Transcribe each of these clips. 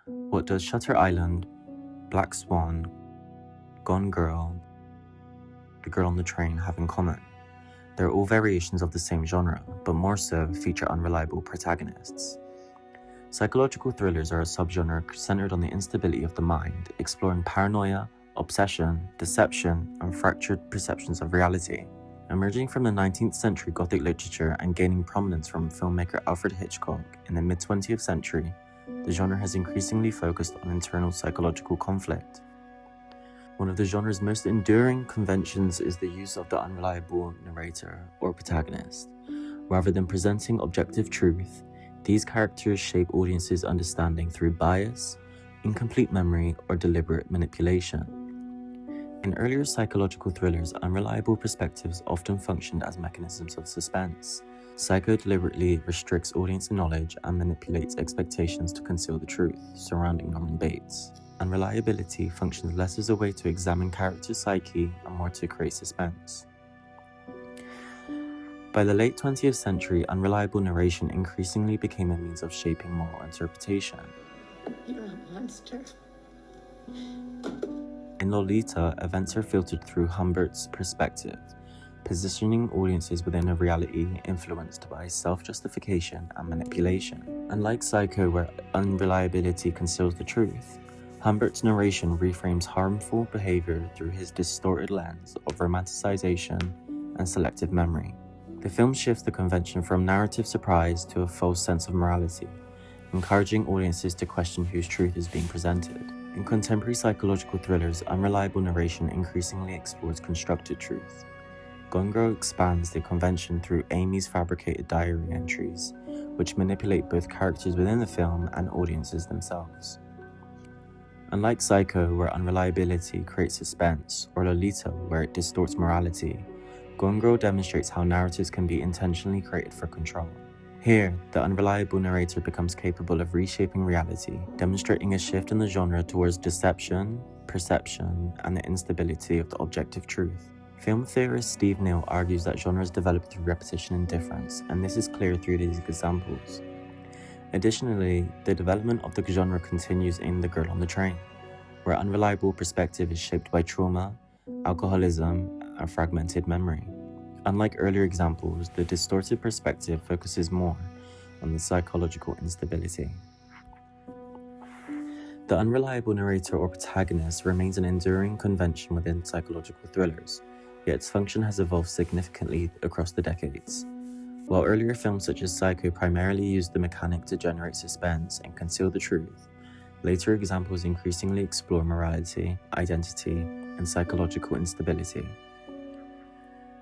What does Shutter Island, Black Swan, Gone Girl, The Girl on the Train have in common? They're all variations of the same genre, but more so feature unreliable protagonists. Psychological thrillers are a subgenre centered on the instability of the mind, exploring paranoia, obsession, deception, and fractured perceptions of reality. Emerging from the 19th century Gothic literature and gaining prominence from filmmaker Alfred Hitchcock in the mid-20th century, the genre has increasingly focused on internal psychological conflict. One of the genre's most enduring conventions is the use of the unreliable narrator or protagonist. Rather than presenting objective truth, these characters shape audiences' understanding through bias, incomplete memory, or deliberate manipulation. In earlier psychological thrillers, unreliable perspectives often functioned as mechanisms of suspense. Psycho deliberately restricts audience knowledge and manipulates expectations to conceal the truth surrounding Norman Bates. Unreliability functions less as a way to examine characters' psyche and more to create suspense. By the late 20th century, unreliable narration increasingly became a means of shaping moral interpretation. You're a monster. In Lolita, events are filtered through Humbert's perspective, positioning audiences within a reality influenced by self-justification and manipulation. Unlike Psycho, where unreliability conceals the truth, Humbert's narration reframes harmful behavior through his distorted lens of romanticization and selective memory. The film shifts the convention from narrative surprise to a false sense of morality, encouraging audiences to question whose truth is being presented. In contemporary psychological thrillers, unreliable narration increasingly explores constructed truth. Gone Girl expands the convention through Amy's fabricated diary entries, which manipulate both characters within the film and audiences themselves. Unlike Psycho, where unreliability creates suspense, or Lolita, where it distorts morality, Gone Girl demonstrates how narratives can be intentionally created for control. Here, the unreliable narrator becomes capable of reshaping reality, demonstrating a shift in the genre towards deception, perception, and the instability of the objective truth. Film theorist Steve Neill argues that genres develop through repetition and difference, and this is clear through these examples. Additionally, the development of the genre continues in The Girl on the Train, where unreliable perspective is shaped by trauma, alcoholism, and fragmented memory. Unlike earlier examples, the distorted perspective focuses more on the psychological instability. The unreliable narrator or protagonist remains an enduring convention within psychological thrillers, yet its function has evolved significantly across the decades. While earlier films such as Psycho primarily used the mechanic to generate suspense and conceal the truth, later examples increasingly explore morality, identity, and psychological instability.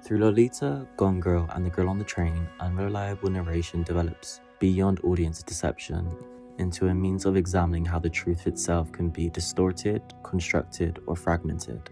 Through Lolita, Gone Girl, and The Girl on the Train, unreliable narration develops beyond audience deception into a means of examining how the truth itself can be distorted, constructed, or fragmented.